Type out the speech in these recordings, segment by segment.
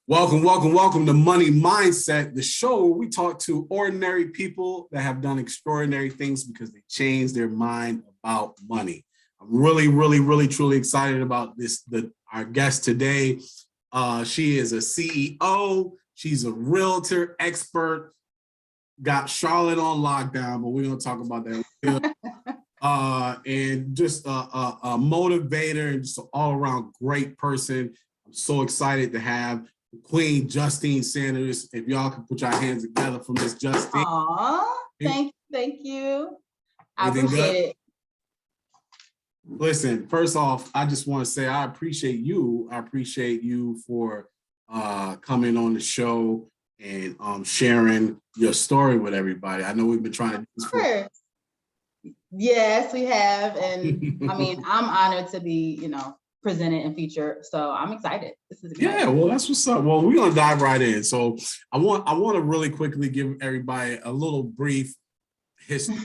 Welcome, welcome, welcome to Money Mindset, the show where we talk to ordinary people that have done extraordinary things because they changed their mind about money. I'm really, truly excited about this. Our guest today, she is a CEO. She's a realtor expert. Got Charlotte on lockdown, but we're going to talk about that. And just a motivator and just an all-around great person. I'm so excited to have Queen Justine Sanders. If y'all can put your hands together for Miss Justine. Aw, thank you. I appreciate it. Listen, first off, I just want to say I appreciate you. I appreciate you for coming on the show and sharing your story with everybody. I know we've been trying to do this for. Yes, we have, and I mean, I'm honored to be, presented and featured. So I'm excited. This is exciting. Yeah, well, that's what's up. Well, we're gonna dive right in. So I want to really quickly give everybody a little brief history.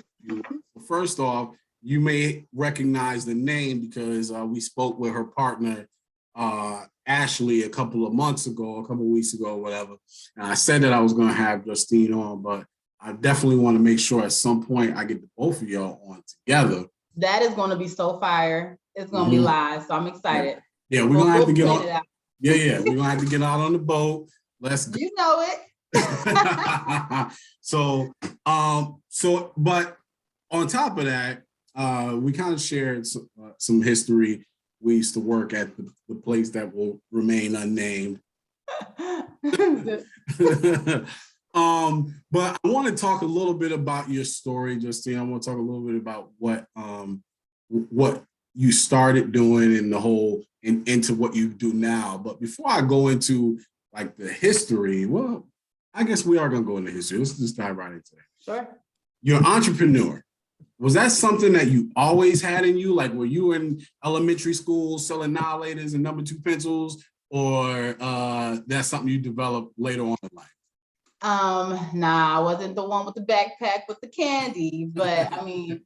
First off, you may recognize the name because we spoke with her partner, Ashley, a couple of weeks ago, whatever. And I said that I was going to have Justine on, but I definitely want to make sure at some point I get the both of y'all on together. That is going to be so fire. It's going to be live, so I'm excited. Yeah, we're going to have to get on. Yeah, we're going to have to get out on the boat. Let's go. You know it. So, but on top of that, we kind of shared some history. We used to work at the place that will remain unnamed. But I want to talk a little bit about your story, Justine. I want to talk a little bit about what you started doing and into what you do now. But before I go into like the history, well, I guess we are going to go into history. Let's just dive right into it. Sure. You're an entrepreneur. Was that something that you always had in you? Like, were you in elementary school selling annihilators and number 2 pencils, or that's something you developed later on in life? Nah, I wasn't the one with the backpack with the candy, but I mean,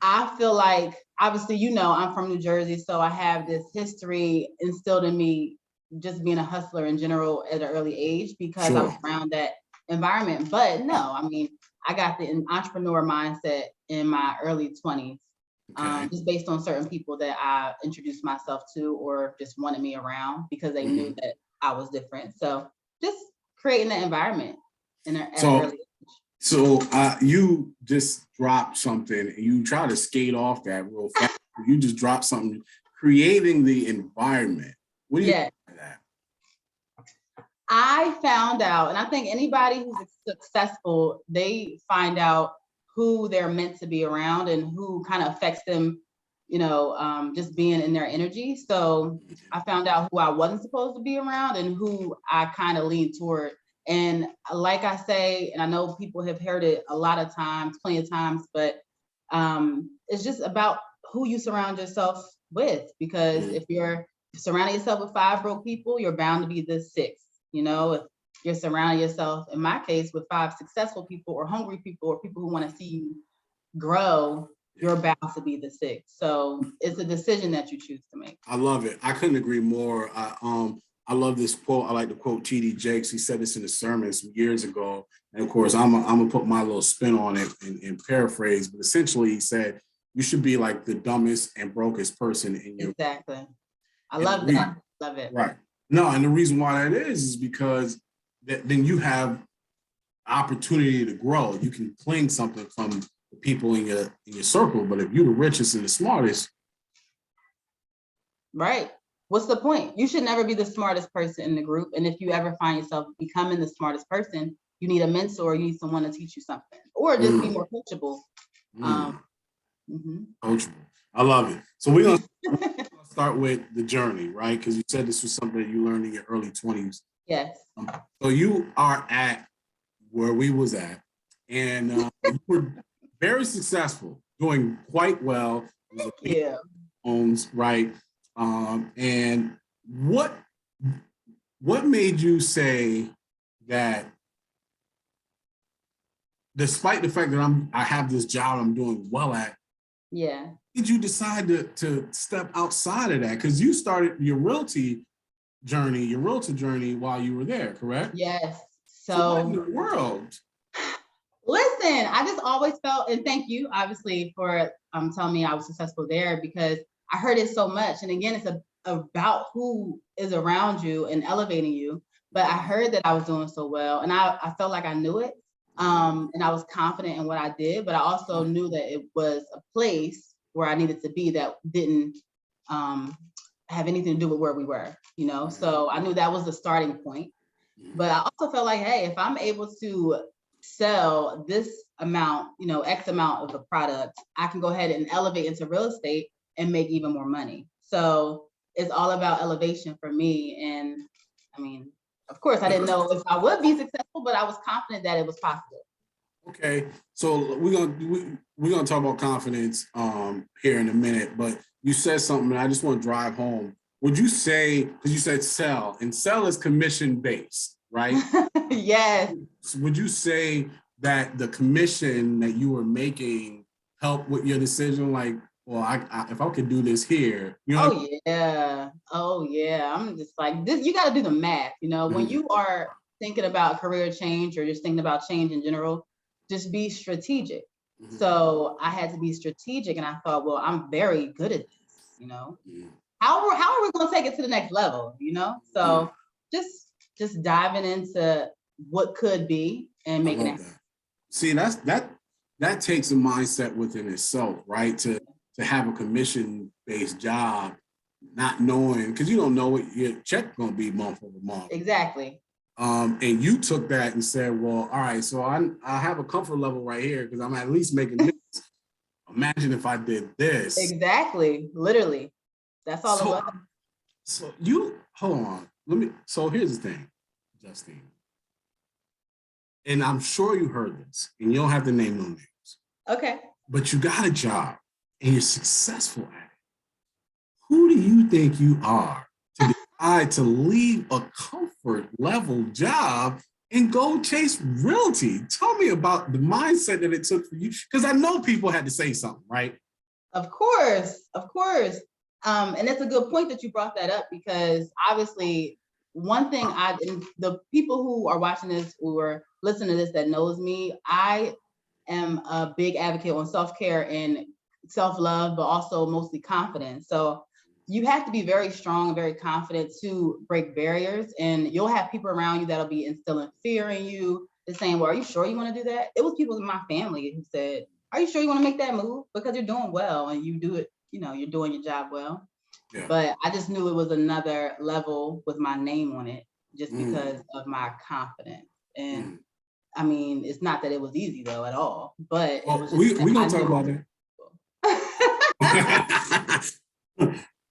I feel like, obviously, I'm from New Jersey, so I have this history instilled in me just being a hustler in general at an early age because I was around that environment. But no, I mean, I got the entrepreneur mindset in my early 20s, just based on certain people that I introduced myself to or just wanted me around because they knew that I was different. So just creating that environment at an early age. So you just dropped something and you try to skate off that real fast. You just dropped something, creating the environment. What do you think of that? I found out, and I think anybody who's successful, they find out who they're meant to be around and who kind of affects them, just being in their energy. So I found out who I wasn't supposed to be around and who I kind of leaned toward. And like I say, and I know people have heard it a lot of times, plenty of times, but it's just about who you surround yourself with. Because if you're surrounding yourself with 5 broke people, you're bound to be the 6th. If you're surrounding yourself, in my case, with 5 successful people or hungry people or people who want to see you grow, you're bound to be the 6th. So it's a decision that you choose to make. I love it. I couldn't agree more. I love this quote. I like to quote T.D. Jakes. He said this in a sermon some years ago. And of course, I'm gonna put my little spin on it and paraphrase. But essentially, he said, you should be like the dumbest and brokest person in your. Exactly. I love that. Love it. Right. No, and the reason why that is because then you have opportunity to grow. You can cling something from the people in your circle. But if you're the richest and the smartest. Right. What's the point? You should never be the smartest person in the group. And if you ever find yourself becoming the smartest person, you need a mentor, you need someone to teach you something, or just be more coachable. Coachable. I love it. So we're going to start with the journey, right? Because you said this was something that you learned in your early 20s. Yes. So you are at where we was at, and you were very successful, doing quite well. Yeah. Owns, right? And what made you say that, despite the fact that I have this job I'm doing well at, did you decide to step outside of that? Because you started your realty journey, your realtor journey while you were there, correct? Yes. So what in So the world? listen, I just always felt, and thank you, obviously, for telling me I was successful there, because I heard it so much. And again, it's about who is around you and elevating you. But I heard that I was doing so well, and I felt like I knew it. And I was confident in what I did, but I also knew that it was a place where I needed to be that didn't have anything to do with where we were, you know? So I knew that was the starting point. But I also felt like, hey, if I'm able to sell this amount, you know, X amount of the product, I can go ahead and elevate into real estate and make even more money. So it's all about elevation for me. And I mean, of course, I didn't know if I would be successful, but I was confident that it was possible. Okay, so we're gonna talk about confidence here in a minute, but you said something and I just want to drive home. Would you say, because you said sell, and sell is commission based, right? Yes. So would you say that the commission that you were making helped with your decision? Like, well, if I could do this here, you know. Oh yeah. Oh yeah. I'm just like this. You got to do the math. You know, when you are thinking about career change or just thinking about change in general, just be strategic. So I had to be strategic, and I thought, well, I'm very good at this. You know, how are we going to take it to the next level? You know, so just diving into what could be and making it. See, that takes a mindset within itself, right? To have a commission-based job, not knowing, because you don't know what your check going to be month over month. Exactly. And you took that and said, well, all right, so I have a comfort level right here because I'm at least making this. Imagine if I did this. Exactly. Literally. That's all it was. So you, hold on. So here's the thing, Justine. And I'm sure you heard this, and you don't have to name no names. Okay. But you got a job and you're successful at it. Who do you think you are to decide to leave a comfort level job and go chase realty? Tell me about the mindset that it took for you, because I know people had to say something, right? Of course, of course. And it's a good point that you brought that up, because obviously one thing and the people who are watching this or listening to this that knows me, I am a big advocate on self-care and self-love, but also mostly confidence. So you have to be very strong and very confident to break barriers, and you'll have people around you that'll be instilling fear in you. They're saying, well, are you sure you want to do that? It was people in my family who said, are you sure you want to make that move? Because you're doing well and you do it, you know, you're doing your job well. Yeah. But I just knew it was another level with my name on it, just because of my confidence. And I mean, it's not that it was easy though at all, but we're gonna talk about it.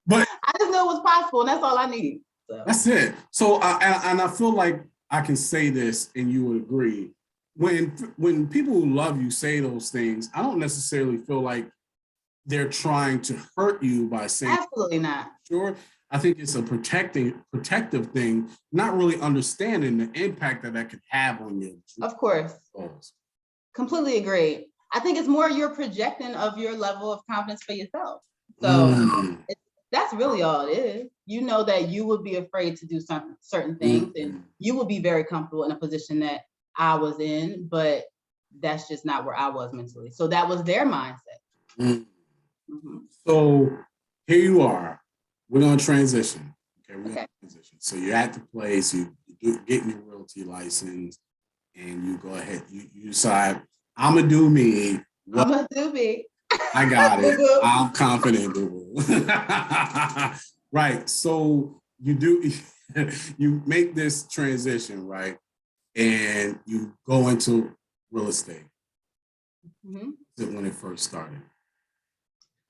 But I just knew it was possible, and that's all I need. So. That's it. So I feel like I can say this and you would agree. When people who love you say those things, I don't necessarily feel like they're trying to hurt you by saying, absolutely not. Sure. I think it's a protective thing, not really understanding the impact that could have on you. Of course. Completely agree. I think it's more you're projecting of your level of confidence for yourself. So that's really all it is. You know that you would be afraid to do certain things, and you would be very comfortable in a position that I was in, but that's just not where I was mentally. So that was their mindset. So here you are. We're going to transition. Okay, we're going to transition. So you're at the place, you're getting your realty license, and you go ahead, you decide, I'm going to do me. I'm going to do me. I got it. I'm confident. Right. So you make this transition, right? And you go into real estate. When it first started.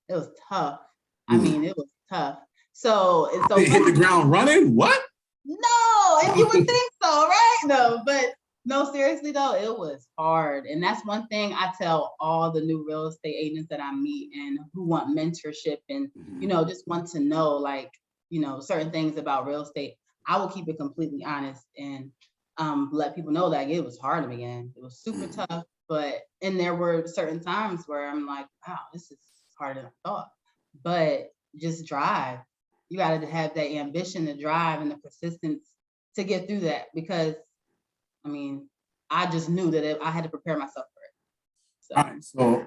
It was tough. I mean, it was tough. So hit the ground running? What? No, and you would think so, right? No, but no, seriously though, it was hard. And that's one thing I tell all the new real estate agents that I meet and who want mentorship and, you know, just want to know, like, you know, certain things about real estate. I will keep it completely honest and let people know that it was hard to begin. It was super tough, and there were certain times where I'm like, wow, this is harder than I thought. But just drive. you got to have that ambition, the drive, and the persistence to get through that. Because, I mean, I just knew that I had to prepare myself for it. So. All right, so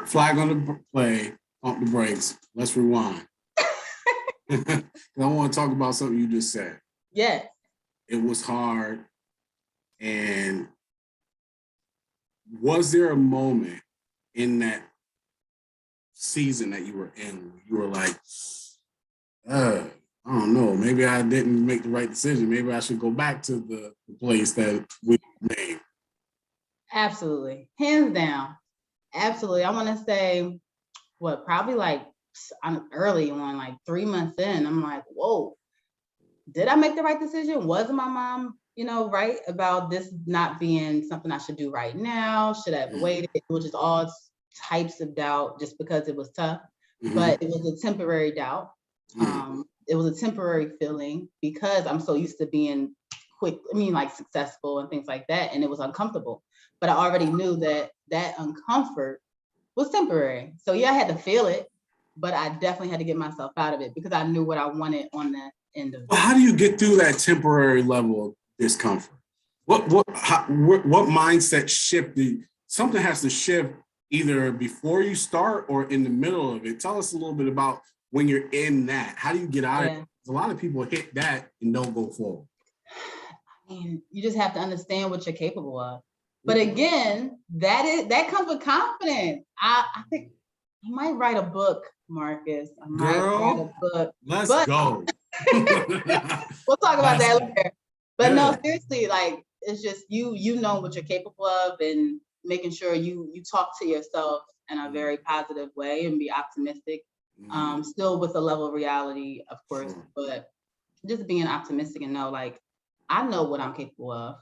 flag on the play, pump the brakes. Let's rewind. I want to talk about something you just said. Yes. It was hard. And was there a moment in that season that you were in where you were like, I don't know, maybe I didn't make the right decision. Maybe I should go back to the place that we named? Absolutely. Hands down. Absolutely. I want to say, probably like I'm early on, like 3 months in, I'm like, whoa, did I make the right decision? Wasn't my mom, right about this not being something I should do right now? Should I have waited? It was just all types of doubt just because it was tough, but it was a temporary doubt. It was a temporary feeling because I'm so used to being like successful and things like that. And it was uncomfortable, but I already knew that uncomfort was temporary. So yeah, I had to feel it, but I definitely had to get myself out of it because I knew what I wanted on the end of it. Well, how do you get through that temporary level of discomfort? What mindset shifted? Something has to shift either before you start or in the middle of it. Tell us a little bit about when you're in that. How do you get out of it? A lot of people hit that and don't go forward. I mean, you just have to understand what you're capable of. But again, that comes with confidence. I think I might write a book, Marcus. I might write a book. Let's go. We'll talk about that later. But no, seriously, like it's just you know what you're capable of and making sure you talk to yourself in a very positive way and be optimistic. Still with a level of reality, of course, but just being optimistic and know, like, I know what I'm capable of.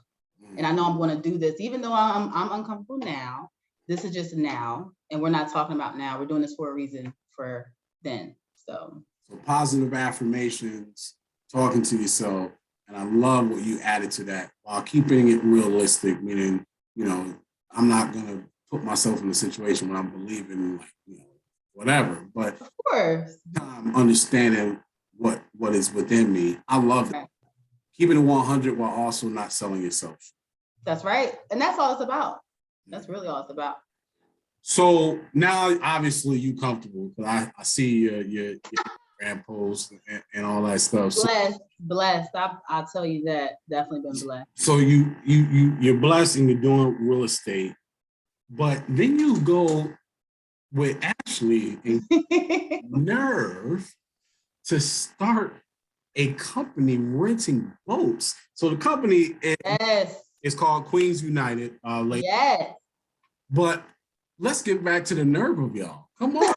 And I know I'm going to do this, even though I'm uncomfortable now. This is just now, and we're not talking about now. We're doing this for a reason for then. So positive affirmations, talking to yourself, and I love what you added to that while keeping it realistic. Meaning, I'm not going to put myself in a situation where I'm believing like, whatever. But of course, understanding what is within me. I love that. Keeping it 100 while also not selling yourself. That's right. And that's all it's about. That's really all it's about. So now, obviously, you comfortable because I see your brand posts and all that stuff. Blessed. I'll tell you that. Definitely been blessed. So you're blessed and you're doing real estate, but then you go with Ashley and nerve to start a company renting boats. So the company is called Queens United. Yes. But let's get back to the nerve of y'all. Come on.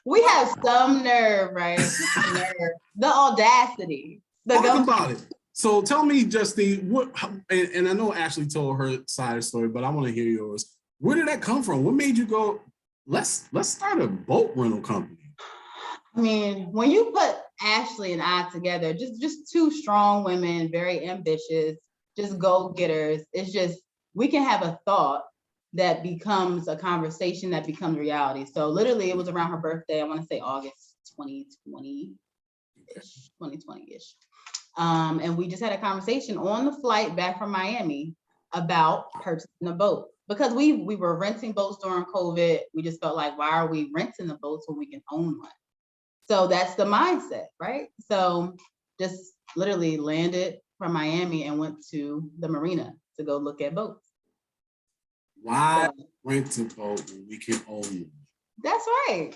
We have some nerve, right? Nerve. The audacity. Talk about it. So tell me, Justine, and I know Ashley told her side of the story, but I want to hear yours. Where did that come from? What made you go, let's start a boat rental company? I mean, when you put Ashley and I together, just two strong women, very ambitious, just go-getters. It's just, we can have a thought that becomes a conversation that becomes reality. So literally it was around her birthday. I want to say August 2020-ish. And we just had a conversation on the flight back from Miami about purchasing a boat. Because we were renting boats during COVID. We just felt like, why are we renting the boats when we can own one? So that's the mindset, right? So just literally landed from Miami and went to the marina to go look at boats. Why rent a boat when we can own one? That's right.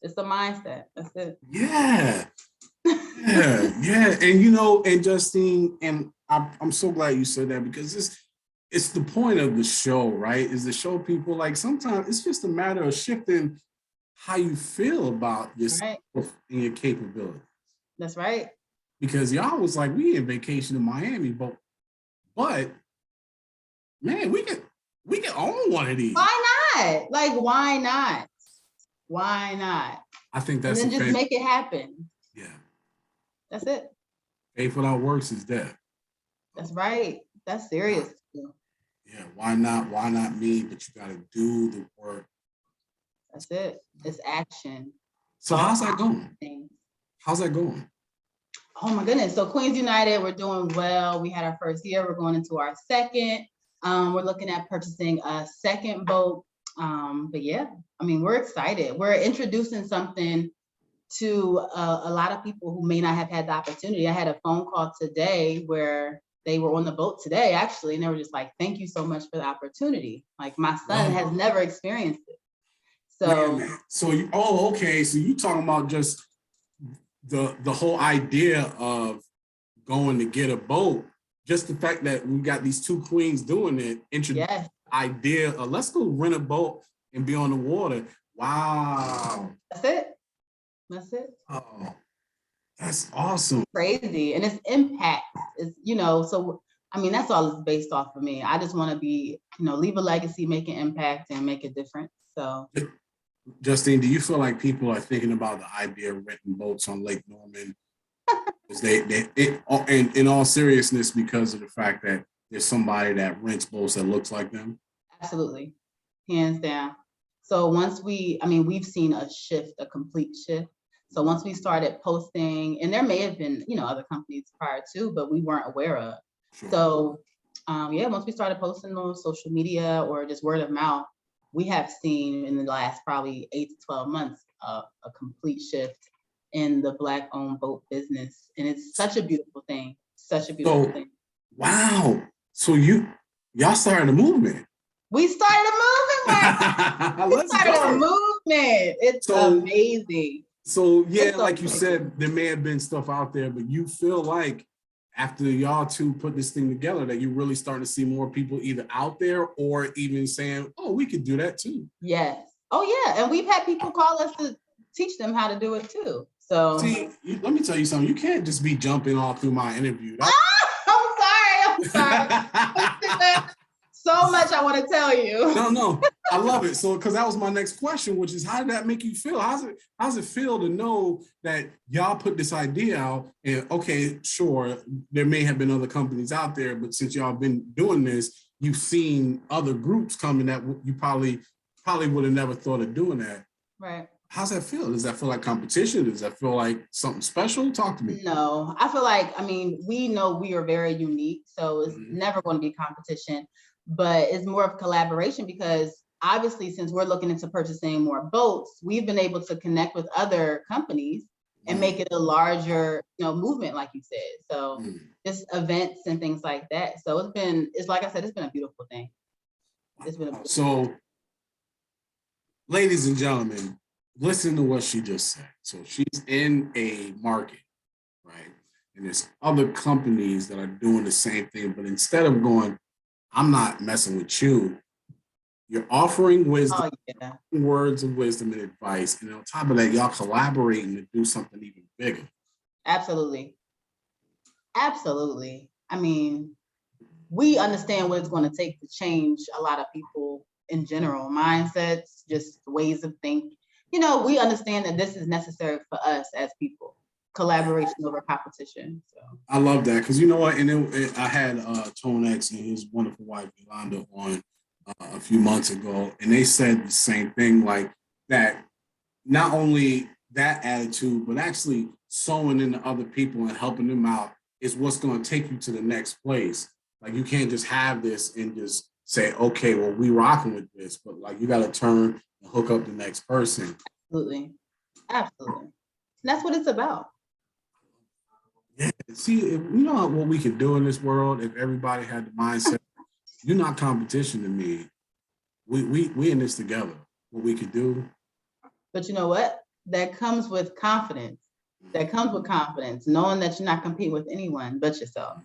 It's the mindset. That's it. Yeah. And Justine, and I'm so glad you said that because it's the point of the show, right? Is to show people like sometimes it's just a matter of shifting how you feel about yourself and your capabilities. That's right. Because y'all was like, we in vacation in Miami, but man, we can own one of these. Why not? Like, why not? Why not? I think that's and then just make it happen. Yeah. That's it. Faith without works is dead. That's right. That's serious. Yeah. Why not? Why not me? But you got to do the work. That's it. It's action. So how's that going? How's that going? Oh my goodness. So Queens United, we're doing well. We had our first year. We're going into our second. We're looking at purchasing a second boat. But yeah, I mean, we're excited. We're introducing something to a lot of people who may not have had the opportunity. I had a phone call today where they were on the boat today, actually, and they were just like, thank you so much for the opportunity. Like my son has never experienced it. So, okay. So you talking about just the whole idea of going to get a boat, just the fact that we got these two queens doing it, introduce the idea of let's go rent a boat and be on the water. Wow. That's it. That's it. Oh, that's awesome. Crazy. And its impact is, so I mean, that's all it's based off for me. I just want to be, leave a legacy, make an impact, and make a difference. So Justine, do you feel like people are thinking about the idea of renting boats on Lake Norman? In all seriousness, because of the fact that there's somebody that rents boats that looks like them? Absolutely. Hands down. So we've seen a shift, a complete shift. So once we started posting, and there may have been, other companies prior to, but we weren't aware of. Sure. So once we started posting on social media or just word of mouth, we have seen in the last probably 8 to 12 months a complete shift in the Black-owned boat business. And it's such a beautiful thing, such a beautiful thing. Wow. So y'all started a movement. We started a movement. We started a movement. It's amazing. So yeah, like you said, there may have been stuff out there, but you feel like after y'all two put this thing together that you're really starting to see more people either out there or even saying, oh, we could do that too. Yes. Oh yeah. And we've had people call us to teach them how to do it too. So see, let me tell you something. You can't just be jumping all through my interview. I'm sorry. So much I want to tell you. No, I love it. So, because that was my next question, which is, how did that make you feel? How's it feel to know that y'all put this idea out? And okay, sure, there may have been other companies out there, but since y'all been doing this, you've seen other groups coming that you probably would have never thought of doing that. Right. How's that feel? Does that feel like competition? Does that feel like something special? Talk to me. No, I feel like, we know we are very unique, so it's never going to be competition, but it's more of collaboration because obviously since we're looking into purchasing more boats, we've been able to connect with other companies and make it a larger, movement, like you said. So just events and things like that. So it's like I said, it's been a beautiful thing. So, ladies and gentlemen, listen to what she just said. So she's in a market, right? And there's other companies that are doing the same thing, but instead of going, I'm not messing with you, you're offering wisdom, words of wisdom and advice. And on top of that, y'all collaborating to do something even bigger. Absolutely. Absolutely. We understand what it's going to take to change a lot of people in general, mindsets, just ways of thinking. We understand that this is necessary for us as people, collaboration over competition. So I love that because you know what, and I had Tone X and his wonderful wife Yolanda on a few months ago, and they said the same thing, like that. Not only that attitude, but actually sewing into other people and helping them out is what's going to take you to the next place. Like you can't just have this and just say, okay, well, we rocking with this, but like you got to turn and hook up the next person. Absolutely. And that's what it's about. Yeah. See, if you know what we could do in this world, if everybody had the mindset, you're not competition to me. We in this together. What we could do. But you know what? That comes with confidence. Knowing that you're not competing with anyone but yourself.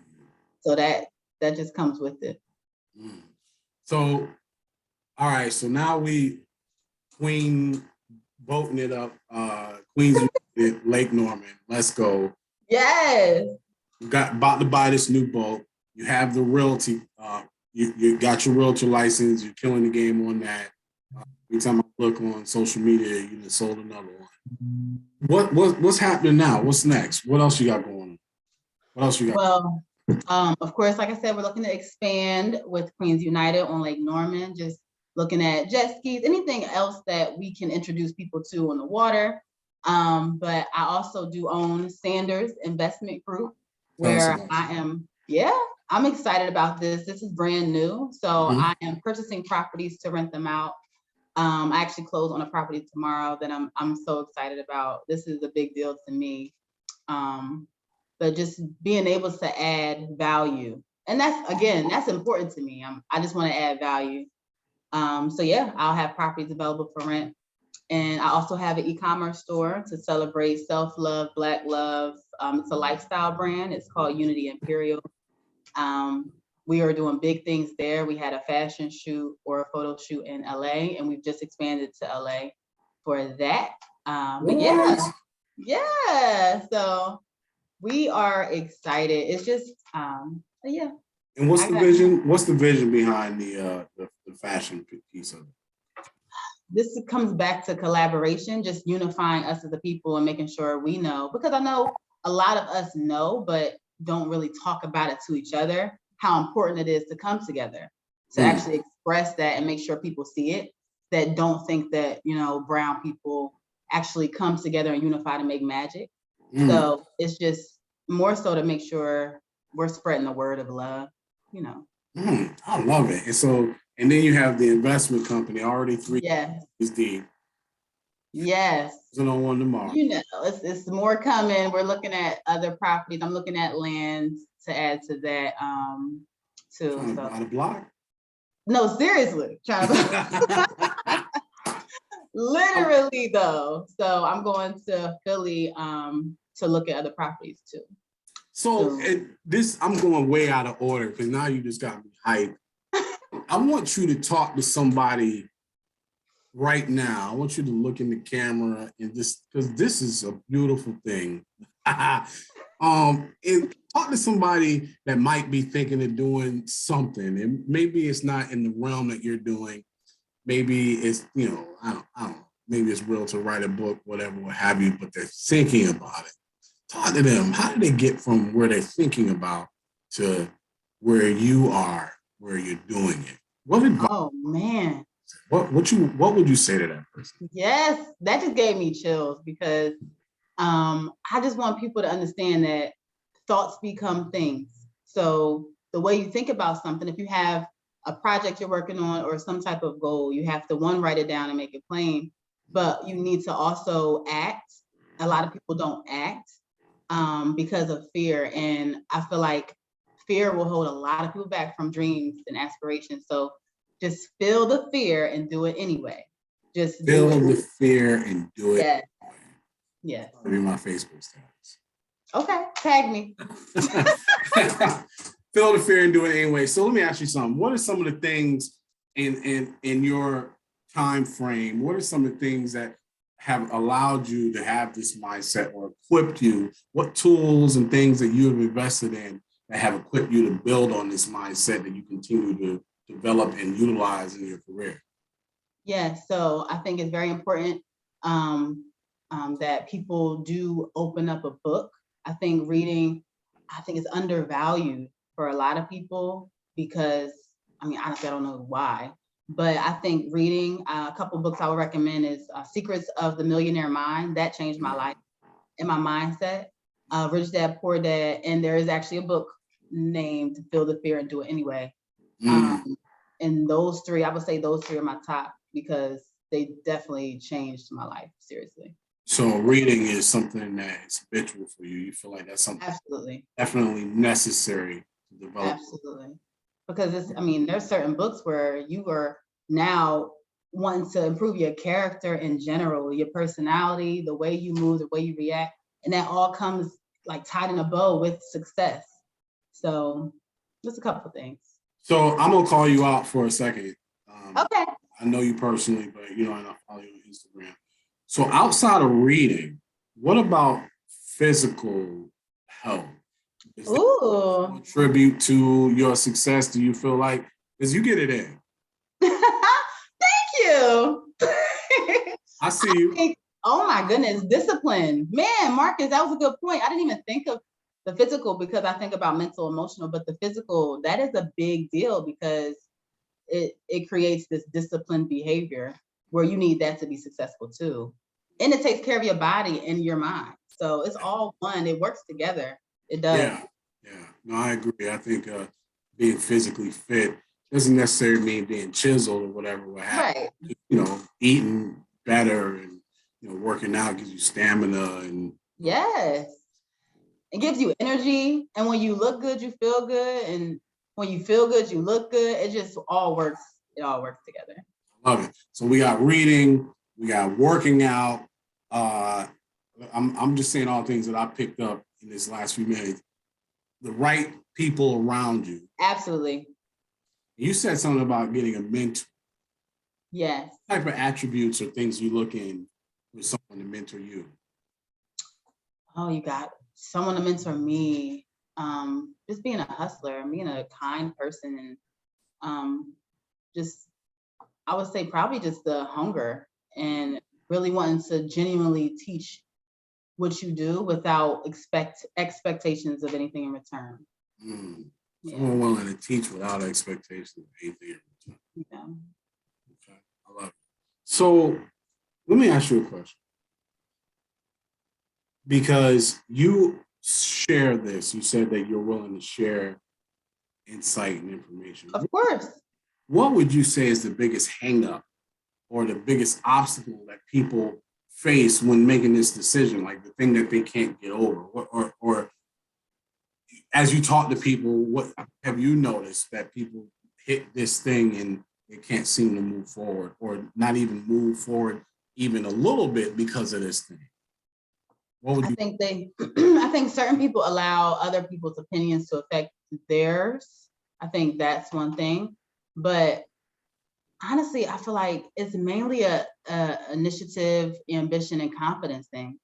So that just comes with it. So, all right. So now we Queen boating it up. Queens Lake Norman. Let's go. Yes. About to buy this new boat. You have the realty. You got your realtor license. You're killing the game on that. Every time I look on social media, you just sold another one. What's happening now? What's next? What else you got going on? What else you got? Well, of course, like I said, we're looking to expand with Queens United on Lake Norman, just looking at jet skis, anything else that we can introduce people to on the water. But I also do own Sanders Investment Group, Tell us where about I am, yeah, I'm excited about this. This is brand new. So Mhm. I am purchasing properties to rent them out. I actually close on a property tomorrow that I'm so excited about. This is a big deal to me. But just being able to add value. And that's important to me. I just want to add value. So yeah, I'll have properties available for rent. And I also have an e-commerce store to celebrate self-love, Black love. It's a lifestyle brand. It's called Unity Imperial. Um, we are doing big things there. We had a fashion shoot or a photo shoot in LA, and we've just expanded to LA for that. But yeah, What? yeah. So we are excited. It's just, yeah. And what's I the got vision? What's the vision behind the fashion piece of it? this comes back to collaboration, just unifying us as a people and making sure we know, because I know a lot of us know, but don't really talk about it to each other, how important it is to come together, to Mm. actually express that and make sure people see it, that don't think that, brown people actually come together and unify to make magic. Mm. So it's just more so to make sure we're spreading the word of love, you know. I love it. And then you have the investment company already three Yes, is deep. yes. On one tomorrow. It's more coming. We're looking at other properties. I'm looking at land to add to that too. Trying to So buy the block. no, seriously, trying to literally though. So I'm going to Philly to look at other properties too. So I'm going way out of order because now you just got me hyped. I want you to talk to somebody right now. I want you to look in the camera and just because this is a beautiful thing. And talk to somebody that might be thinking of doing something, and maybe it's not in the realm that you're doing. Maybe it's I don't know. Maybe it's real to write a book, whatever, what have you. But they're thinking about it. Talk to them. How did they get from where they're thinking about to where you are, where you're doing it? What advice? Oh man. What would you say to that person? Yes, that just gave me chills because I just want people to understand that thoughts become things. So the way you think about something, if you have a project you're working on or some type of goal, you have to write it down and make it plain, but you need to also act. A lot of people don't act because of fear. And I feel like fear will hold a lot of people back from dreams and aspirations. So just feel the fear and do it anyway. Just feel do it. The fear and do it. Yeah. Yeah. That'll be my Facebook status. Okay, tag me. Feel the fear and do it anyway. So let me ask you something. What are some of the things in your time frame? What are some of the things that have allowed you to have this mindset or equipped you? What tools and things that you have invested in that have equipped you to build on this mindset that you continue to develop and utilize in your career? Yeah, so I think it's very important that people do open up a book. I think reading, is undervalued for a lot of people because, honestly, I don't know why, but I think reading a couple books I would recommend is Secrets of the Millionaire Mind. That changed my life and my mindset. Rich Dad, Poor Dad, and there is actually a book named Feel the Fear and Do It Anyway. And those three, I would say those three are my top because they definitely changed my life, seriously. So reading is something that's habitual for you. You feel like that's something absolutely definitely necessary to develop. Absolutely. Because there's certain books where you are now wanting to improve your character in general, your personality, the way you move, the way you react, and that all comes like tied in a bow with success. So just a couple of things. So I'm gonna call you out for a second. Okay. I know you personally, but and I follow you on Instagram. So outside of reading, what about physical health? Is that contribute to your success? Do you feel like because you get it in? Thank you. I see you. Oh my goodness, discipline. Man, Marcus, that was a good point. I didn't even think of the physical because I think about mental, emotional, but the physical, that is a big deal because it creates this disciplined behavior where you need that to be successful too. and it takes care of your body and your mind. So it's all one. It works together. It does. Yeah, yeah. No, I agree. I think being physically fit doesn't necessarily mean being chiseled or whatever. What happens, Right. eating better and working out gives you stamina and Yes. It gives you energy. And when you look good, you feel good. And when you feel good, you look good. It just all works. It all works together. love it. So we got reading, we got working out. I'm just saying all things that I picked up in this last few minutes. The right people around you. Absolutely. You said something about getting a mentor. Yes. What type of attributes or things you look in with someone to mentor you? Oh, you got someone to mentor me. Just being a hustler, being a kind person, and just I would say probably just the hunger and really wanting to genuinely teach what you do without expectations of anything in return. Yeah. Someone willing to teach without expectations of anything in return. Yeah. Okay, I love it. So let me ask you a question. Because you share this, you said that you're willing to share insight and information. Of course. What would you say is the biggest hangup or the biggest obstacle that people face when making this decision, like the thing that they can't get over? Or as you talk to people, what have you noticed that people hit this thing and they can't seem to move forward or not even move forward even a little bit because of this thing? What would you I think certain people allow other people's opinions to affect theirs. I think that's one thing. But honestly, I feel like it's mainly a initiative, ambition, and confidence thing.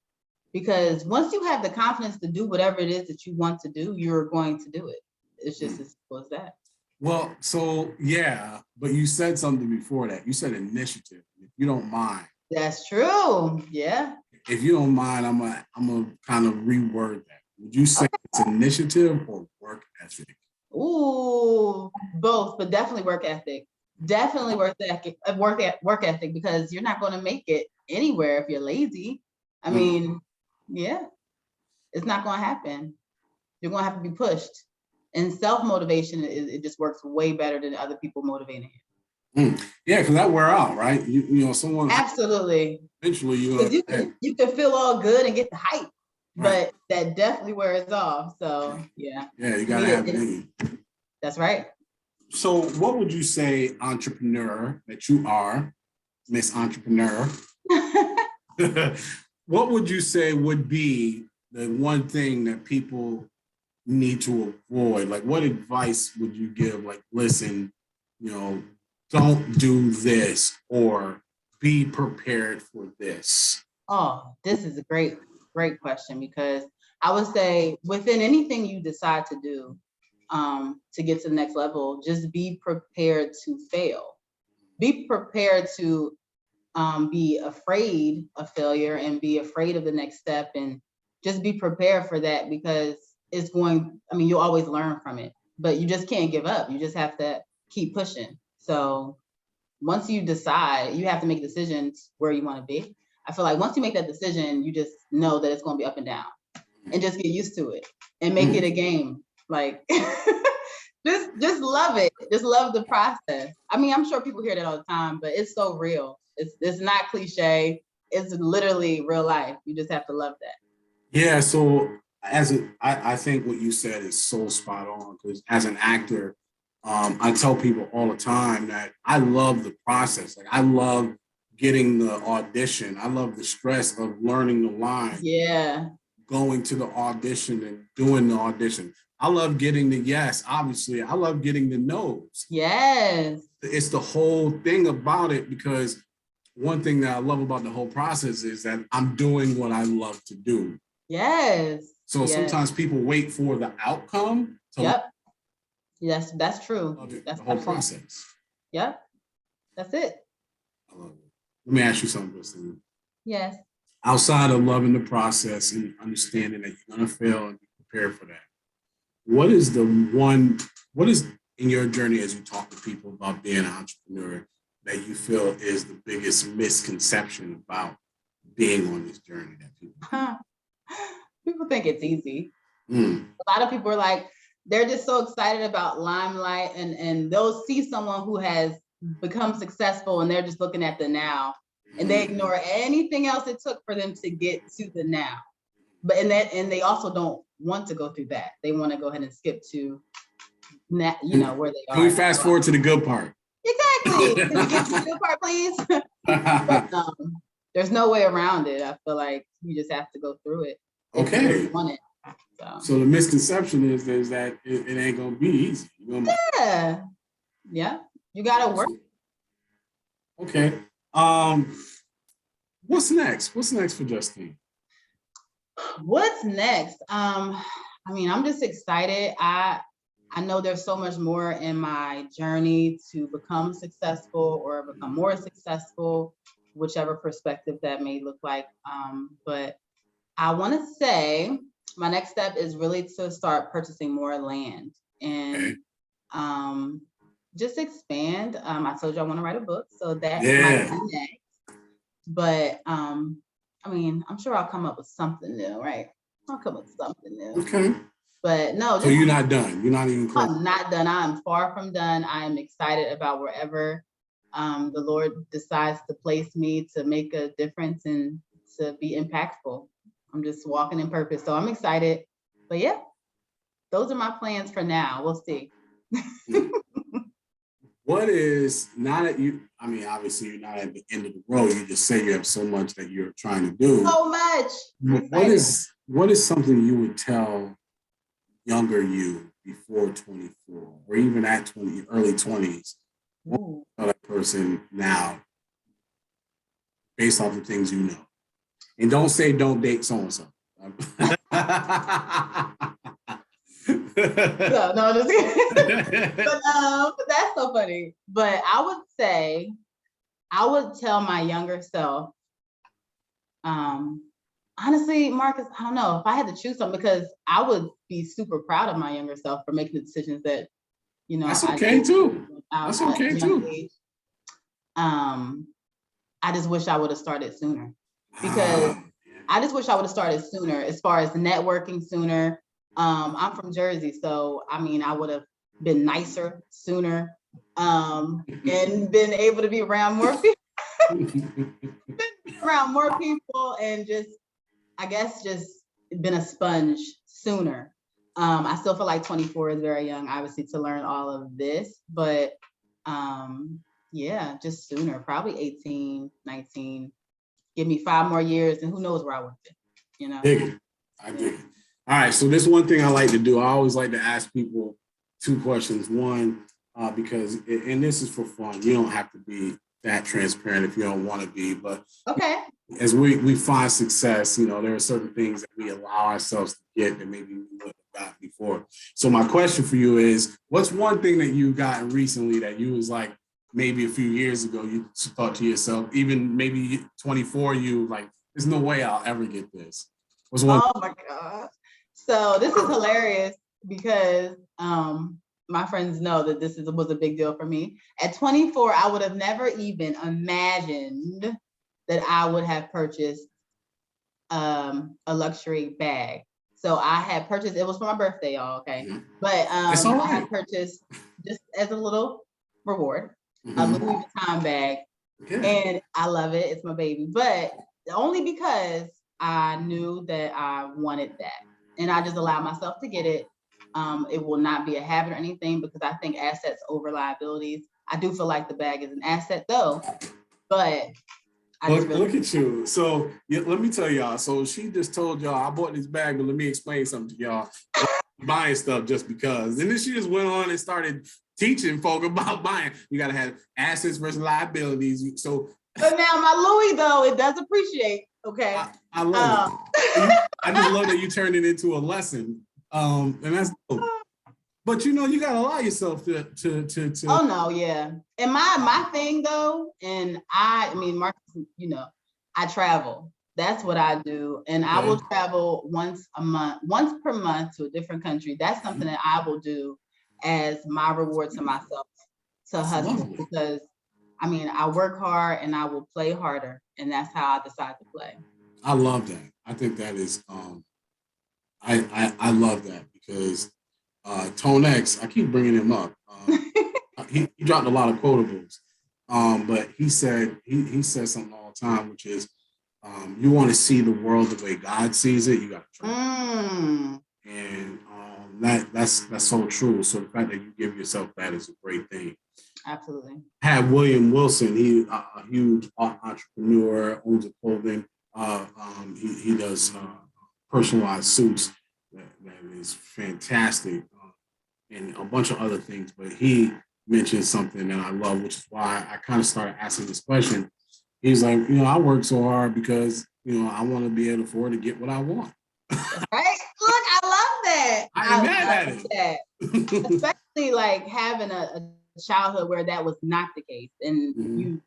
Because once you have the confidence to do whatever it is that you want to do, you're going to do it. It's just as simple as that. Well, so yeah, but you said something before that. You said initiative. If you don't mind. That's true. Yeah. If you don't mind, I'm gonna kind of reword that. Would you say it's initiative or work ethic? Ooh, both, but definitely work ethic. Definitely work ethic, because you're not going to make it anywhere if you're lazy. I mean, yeah, it's not going to happen. You're going to have to be pushed. And self-motivation, it just works way better than other people motivating you. Yeah, because that wear out, right? Someone absolutely. Eventually, you can feel all good and get the hype, but that definitely wears off. So yeah. Yeah, you gotta have it in you. That's right. So, what would you say, entrepreneur that you are, Miss Entrepreneur? What would you say would be the one thing that people need to avoid? Like, what advice would you give? Like, listen, don't do this, or be prepared for this. Oh, this is a great question, because I would say within anything you decide to do, to get to the next level, just be prepared to fail. Be prepared to be afraid of failure and be afraid of the next step, and just be prepared for that, because you'll always learn from it, but you just can't give up. You just have to keep pushing. So once you decide, you have to make decisions where you want to be. I feel like once you make that decision, you just know that it's going to be up and down, and just get used to it and make it a game. Like, just love it. Just love the process. I mean, I'm sure people hear that all the time, but it's so real. It's not cliche. It's literally real life. You just have to love that. Yeah. So I think what you said is so spot on, because as an actor, I tell people all the time that I love the process. Like, I love getting the audition. I love the stress of learning the line. Yeah. Going to the audition and doing the audition. I love getting the yes, obviously. I love getting the no's. Yes. It's the whole thing about it, because one thing that I love about the whole process is that I'm doing what I love to do. Yes. So sometimes people wait for the outcome. Yep. Yes, that's true. That's the whole process. Yep. That's it. I love it. Let me ask you something, Justine. Yes. Outside of loving the process and understanding that you're going to fail and be prepared for that, what is in your journey as you talk to people about being an entrepreneur that you feel is the biggest misconception about being on this journey that people? People think it's easy. Mm. A lot of people are like, they're just so excited about limelight, and they'll see someone who has become successful and they're just looking at the now, and they ignore anything else it took for them to get to the now. But and they also don't want to go through that. They want to go ahead and skip to where they are. Can we fast forward to the good part? Exactly. Can we get to the good part, please? But, there's no way around it. I feel like you just have to go through it. Okay. If you really want it. So the misconception is that it ain't gonna be easy. Yeah. You gotta work. Okay. What's next? What's next for Justine? What's next? I'm just excited. I know there's so much more in my journey to become successful or become more successful, whichever perspective that may look like. But I want to say my next step is really to start purchasing more land and just expand. I told you I want to write a book, so that might be next. But I'm sure I'll come up with something new, right? I'll come up with something new. Okay. But no. So you're not done. You're not even close. I'm not done. I'm far from done. I'm excited about wherever the Lord decides to place me to make a difference and to be impactful. I'm just walking in purpose. So I'm excited. But yeah, those are my plans for now. We'll see. What is, not at you, obviously you're not at the end of the road. You just say you have so much that you're trying to do. So much. What is something you would tell younger you before 24 or even at early 20s? What tell that person now based off the things you know? And don't say don't date so-and-so. No, just kidding. But that's so funny. But I would tell my younger self, honestly, Marcus, I don't know if I had to choose something, because I would be super proud of my younger self for making the decisions that, that's okay too. That's okay too. I just wish I would have started sooner, because I just wish I would have started sooner as far as networking sooner. I'm from Jersey, so I would have been nicer sooner, and been able to be around more people, and just been a sponge sooner. I still feel like 24 is very young, obviously, to learn all of this, but yeah, just sooner, probably 18, 19. Give me 5 more years, and who knows where I would be, I dig it. All right, so this one thing I like to do, I always like to ask people 2 questions. One, because, and this is for fun, you don't have to be that transparent if you don't want to be, but okay. As we find success, there are certain things that we allow ourselves to get that maybe we wouldn't have gotten before. So my question for you is, what's one thing that you gotten recently that you was like, maybe a few years ago, you thought to yourself, even maybe 24, you like, there's no way I'll ever get this. What's one? Oh my God. So this is hilarious, because my friends know that this was a big deal for me. At 24, I would have never even imagined that I would have purchased a luxury bag. So I had purchased, it was for my birthday, y'all, okay? Mm-hmm. But I had purchased, just as a little reward, a Louis Vuitton bag. And I love it, it's my baby. But only because I knew that I wanted that. And I just allowed myself to get it. It will not be a habit or anything, because I think assets over liabilities. I do feel like the bag is an asset though, but look at you. So let me tell y'all. So she just told y'all, I bought this bag, but let me explain something to y'all. Buying stuff just because. And then she just went on and started teaching folk about buying. You got to have assets versus liabilities. So, but now my Louis, though, it does appreciate. Okay. I love it. I just love that you turned it into a lesson. And that's dope. But you gotta allow yourself to. Oh no, yeah. And my thing though, and Marcus, I travel. That's what I do, and I will travel once per month to a different country. That's something that I will do as my reward to myself to hustle, because I work hard and I will play harder. and that's how I decided to play. I love that. I think that is I love that because Tone X, I keep bringing him up. He dropped a lot of quotables, but he says something all the time, which is you want to see the world the way God sees it, you got to try. And that's so true. So the fact that you give yourself that is a great thing. Absolutely. Had William Wilson, he a huge entrepreneur, owns a clothing. He does personalized suits that is fantastic, and a bunch of other things. But he mentioned something that I love, which is why I kind of started asking this question. He's like, I work so hard because I want to be able to afford to get what I want. Right? Look, I love that. I ain't mad at it. Especially like having a childhood where that was not the case, and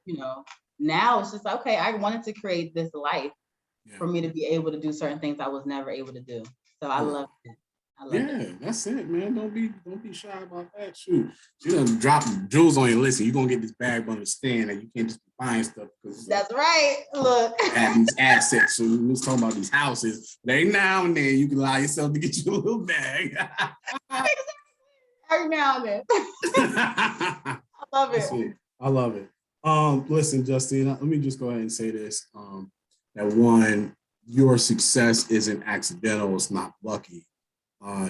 now it's just like, okay, I wanted to create this life for me to be able to do certain things I was never able to do. So I love it. That's it, man. Don't be shy about that. Shoot, you done drop jewels on your list, and you're gonna get this bag, but understand that you can't just be buying stuff because that's right. Look, have these assets. So we was talking about these houses. Every now and then you can allow yourself to get you a little bag. Every now and then. I love it. I love it. Listen, Justine, let me just go ahead and say this. That one, your success isn't accidental, it's not lucky.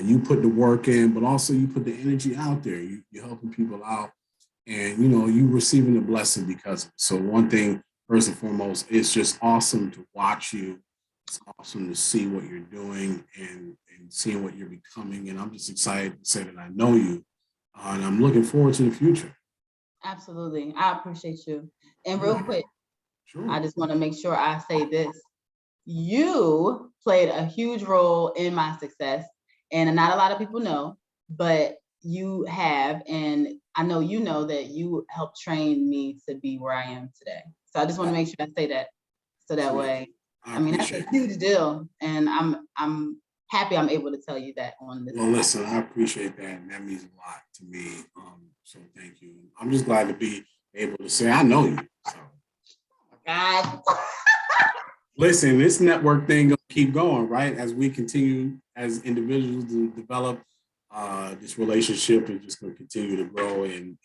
You put the work in, but also you put the energy out there. You're helping people out, and you receiving the blessing because of it. So one thing, first and foremost, it's just awesome to watch you. It's awesome to see what you're doing and seeing what you're becoming. And I'm just excited to say that I know you, and I'm looking forward to the future. Absolutely, I appreciate you. And real quick, sure. I just want to make sure I say this: you played a huge role in my success. And not a lot of people know, but you have, and I know that you helped train me to be where I am today. So I just want to make sure I say that, so that way. I mean, that's a huge deal, and I'm happy I'm able to tell you that on this. Well, listen, I appreciate that, and that means a lot to me. So thank you. I'm just glad to be able to say I know you. So. God. Listen, this network thing gonna keep going, right? As we continue as individuals to develop, this relationship is just gonna continue to grow and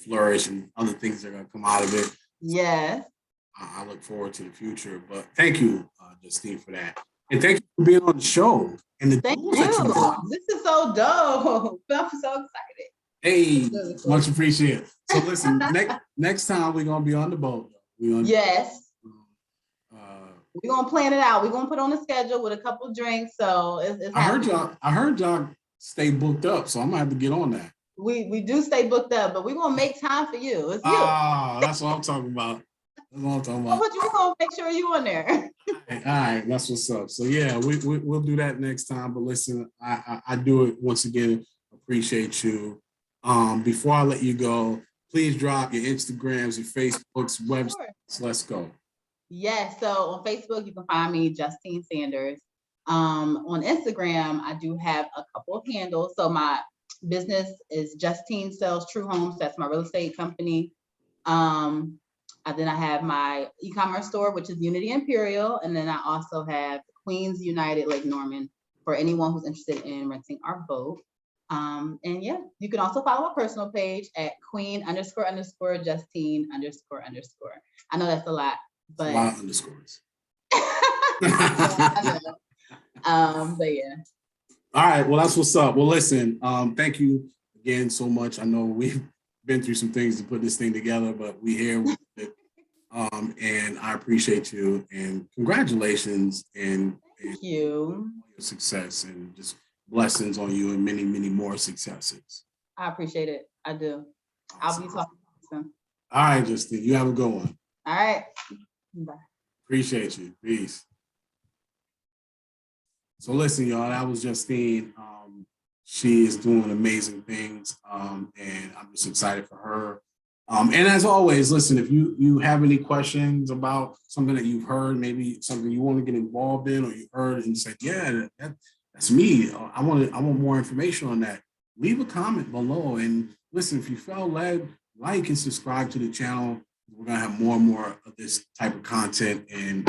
flourish, and other things are gonna come out of it. Yes. I look forward to the future. But thank you, Justine, for that, and thank you for being on the show. And thank you. This is so dope. I'm so excited. Hey, much appreciated. So listen, next time we're gonna be on the boat. Yes. We're gonna plan it out. We're gonna put on a schedule with a couple of drinks. So it's I heard y'all stay booked up, so I'm gonna have to get on that. We do stay booked up, but we're gonna make time for you. It's you. That's what I'm talking about. That's what I'm talking about. But we're gonna make sure you're on there. All right, that's what's up. So yeah, we'll do that next time. But listen, I do it once again. Appreciate you. Before I let you go, please drop your Instagrams, your Facebooks, websites. Sure. Let's go. Yes, so on Facebook, you can find me, Justine Sanders. On Instagram, I do have a couple of handles. So my business is Justine Sells True Homes. That's my real estate company. And then I have my e-commerce store, which is Unity Imperial. And then I also have Queens United Lake Norman for anyone who's interested in renting our boat. And yeah, you can also follow my personal page at Queen__Justine__. I know that's a lot. But a lot of underscores. But yeah. All right. Well, that's what's up. Well, listen, thank you again so much. I know we've been through some things to put this thing together, but we're here with it. And I appreciate you, and congratulations and thank you. Your success, and just blessings on you and many, many more successes. I appreciate it. I do. Awesome. I'll be talking soon. All right, Justine. You have a good one. All right. Bye. Appreciate you. Peace. So listen, y'all, that was Justine. She is doing amazing things, and I'm just excited for her. And as always, listen, if you have any questions about something that you've heard, maybe something you want to get involved in, or you heard and you said, yeah, that's me. I want more information on that. Leave a comment below. And listen, if you felt led, like and subscribe to the channel. We're going to have more and more of this type of content and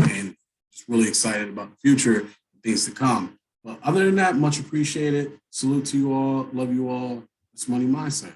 just really excited about the future and things to come. But other than that, much appreciated. Salute to you all. Love you all. It's Money Mindset.